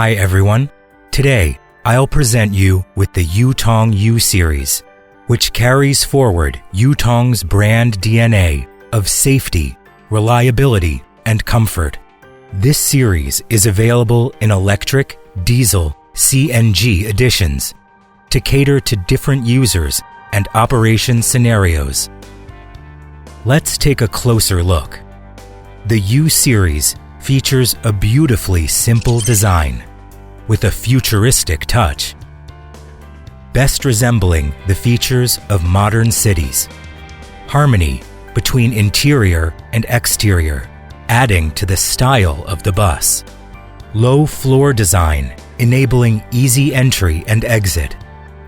Hi everyone. Today, I'll present you with the Yutong U series, which carries forward Yutong's brand DNA of safety, reliability, and comfort. This series is available in electric, diesel, CNG editions to cater to different users and operation scenarios. Let's take a closer look. The U series features a beautifully simple design with a futuristic touch, best resembling the features of modern cities. Harmony between interior and exterior, adding to the style of the bus. Low floor design, enabling easy entry and exit.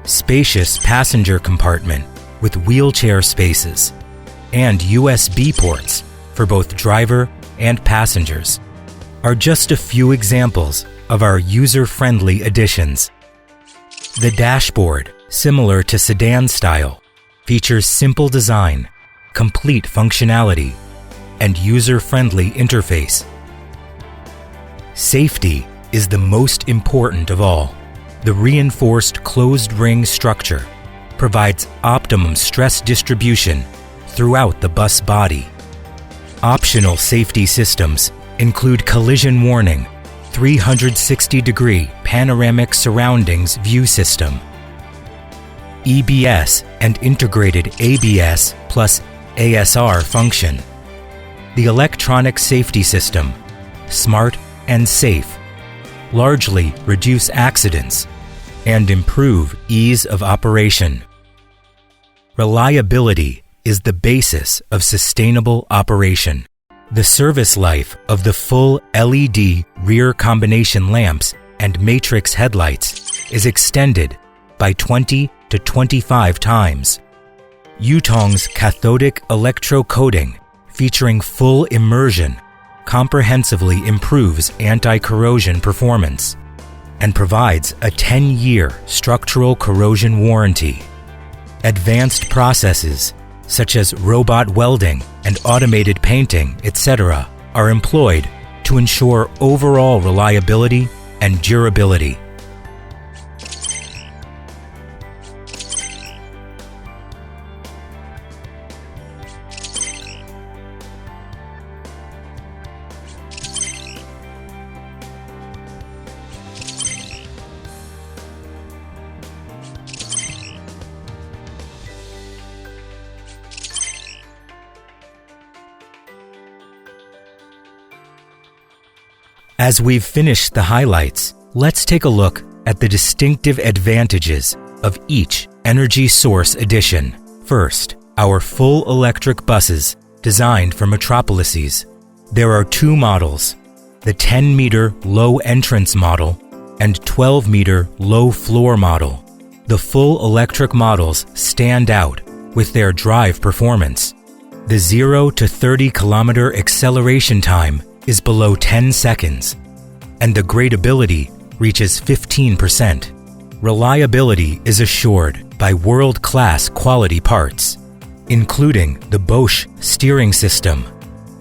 Spacious passenger compartment with wheelchair spaces and USB ports for both driver and passengers are just a few examples of our user-friendly additions. The dashboard, similar to sedan style, features simple design, complete functionality, and user-friendly interface. Safety is the most important of all. The reinforced closed-ring structure provides optimum stress distribution throughout the bus body. Optional safety systems include collision warning, 360-degree panoramic surroundings view system, EBS and integrated ABS plus ASR function. The electronic safety system, smart and safe, largely reduce accidents and improve ease of operation. Reliability is the basis of sustainable operation. The service life of the full LED rear combination lamps and matrix headlights is extended by 20 to 25 times. Yutong's cathodic electrocoating, featuring full immersion, comprehensively improves anti-corrosion performance and provides a 10-year structural corrosion warranty. Advanced processes such as robot welding and automated painting, etc., are employed to ensure overall reliability and durability. As we've finished the highlights, let's take a look at the distinctive advantages of each energy source addition. First, our full electric buses designed for metropolises. There are two models, the 10-meter low entrance model and 12-meter low floor model. The full electric models stand out with their drive performance. The 0 to 30-kilometer acceleration time is below 10 seconds, and the gradability reaches 15%. Reliability is assured by world-class quality parts, including the Bosch steering system,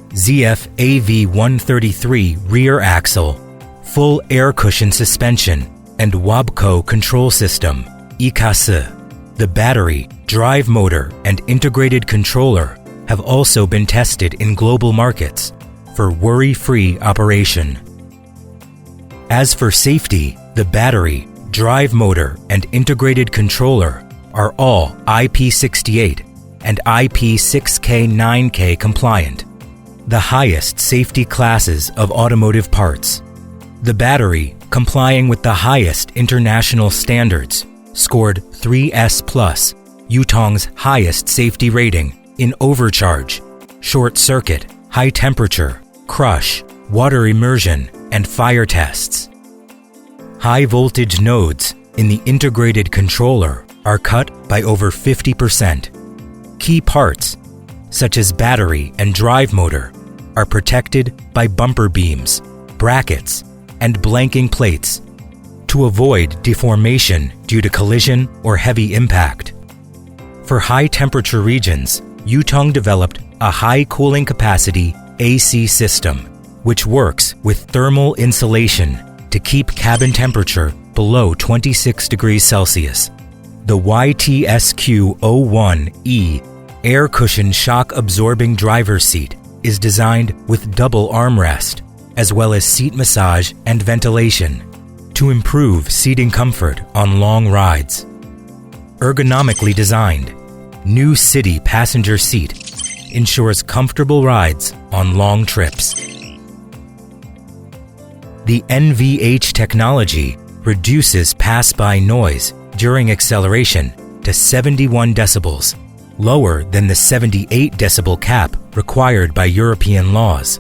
ZF AV133 rear axle, full air cushion suspension, and Wabco control system, IKAS. The battery, drive motor, and integrated controller have also been tested in global markets for worry-free operation. As for safety, the battery, drive motor, and integrated controller are all IP68 and IP6K9K compliant, the highest safety classes of automotive parts. The battery, complying with the highest international standards, scored 3S+, Yutong's highest safety rating in overcharge, short circuit, high temperature, crush, water immersion, and fire tests. High voltage nodes in the integrated controller are cut by over 50%. Key parts, such as battery and drive motor, are protected by bumper beams, brackets, and blanking plates to avoid deformation due to collision or heavy impact. For high temperature regions, Yutong developed a high cooling capacity AC system, which works with thermal insulation to keep cabin temperature below 26 degrees Celsius. The YTSQ-01E air cushion shock absorbing driver's seat is designed with double armrest, as well as seat massage and ventilation to improve seating comfort on long rides. Ergonomically designed, New City passenger seat ensures comfortable rides on long trips. The NVH technology reduces pass-by noise during acceleration to 71 decibels, lower than the 78 decibel cap required by European laws.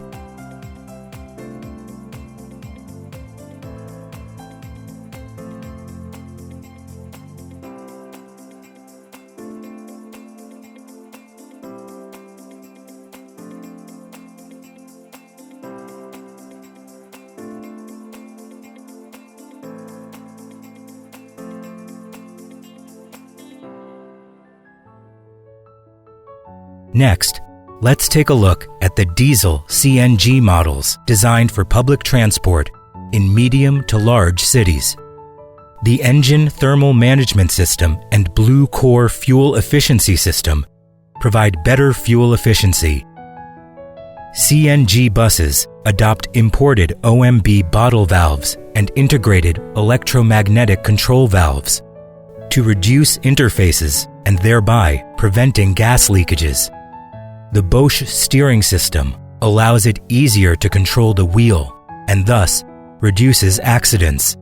Next, let's take a look at the diesel CNG models designed for public transport in medium to large cities. The Engine Thermal Management System and Blue Core Fuel Efficiency System provide better fuel efficiency. CNG buses adopt imported OMB bottle valves and integrated electromagnetic control valves to reduce interfaces and thereby preventing gas leakages. The Bosch steering system allows it easier to control the wheel and thus reduces accidents.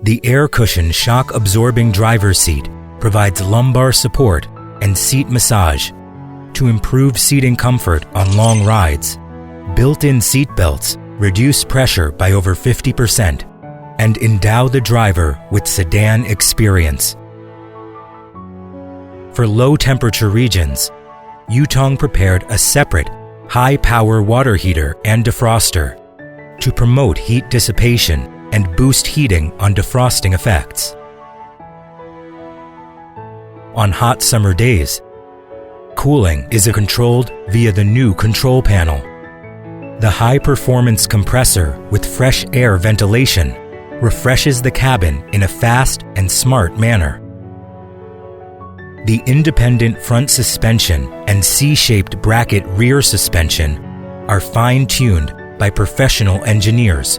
The air cushion shock absorbing driver's seat provides lumbar support and seat massage to improve seating comfort on long rides. Built-in seat belts reduce pressure by over 50% and endow the driver with sedan experience. For low-temperature regions, Yutong prepared a separate, high-power water heater and defroster to promote heat dissipation and boost heating on defrosting effects. On hot summer days, cooling is controlled via the new control panel. The high-performance compressor with fresh air ventilation refreshes the cabin in a fast and smart manner. The independent front suspension and C-shaped bracket rear suspension are fine-tuned by professional engineers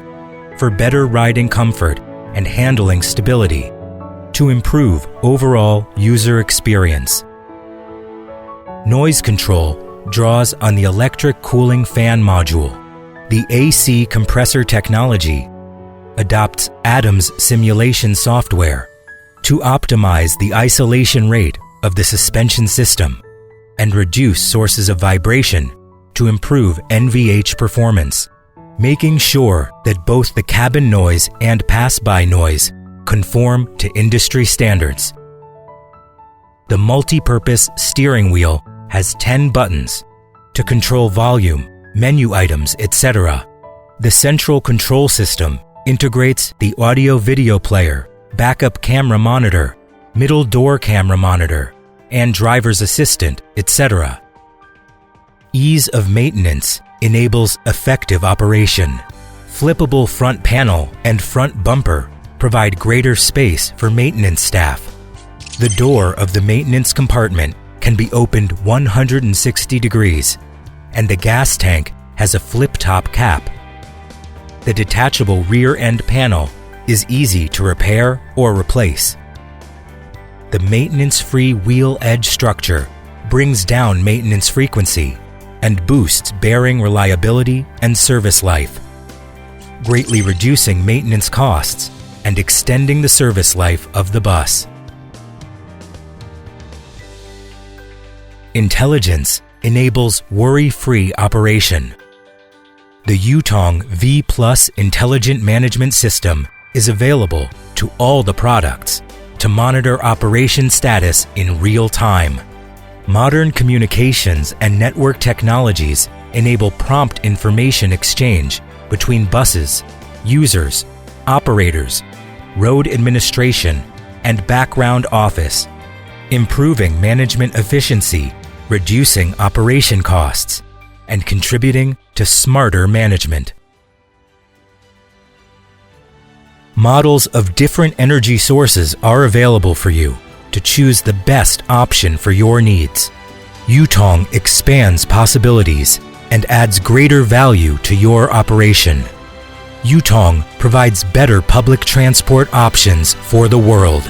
for better riding comfort and handling stability to improve overall user experience. Noise control draws on the electric cooling fan module. The AC compressor technology adopts Adams simulation software to optimize the isolation rate of the suspension system and reduce sources of vibration to improve NVH performance, making sure that both the cabin noise and pass-by noise conform to industry standards. The multi-purpose steering wheel has 10 buttons to control volume, menu items, etc. The central control system integrates the audio-video player, backup camera monitor, middle door camera monitor, and driver's assistant, etc. Ease of maintenance enables effective operation. Flippable front panel and front bumper provide greater space for maintenance staff. The door of the maintenance compartment can be opened 160 degrees, and the gas tank has a flip-top cap. The detachable rear end panel is easy to repair or replace. The maintenance-free wheel edge structure brings down maintenance frequency and boosts bearing reliability and service life, greatly reducing maintenance costs and extending the service life of the bus. Intelligence enables worry-free operation. The Yutong V Plus Intelligent Management System is available to all the products to monitor operation status in real time. Modern communications and network technologies enable prompt information exchange between buses, users, operators, road administration, and background office, improving management efficiency, reducing operation costs, and contributing to smarter management. Models of different energy sources are available for you to choose the best option for your needs. Yutong expands possibilities and adds greater value to your operation. Yutong provides better public transport options for the world.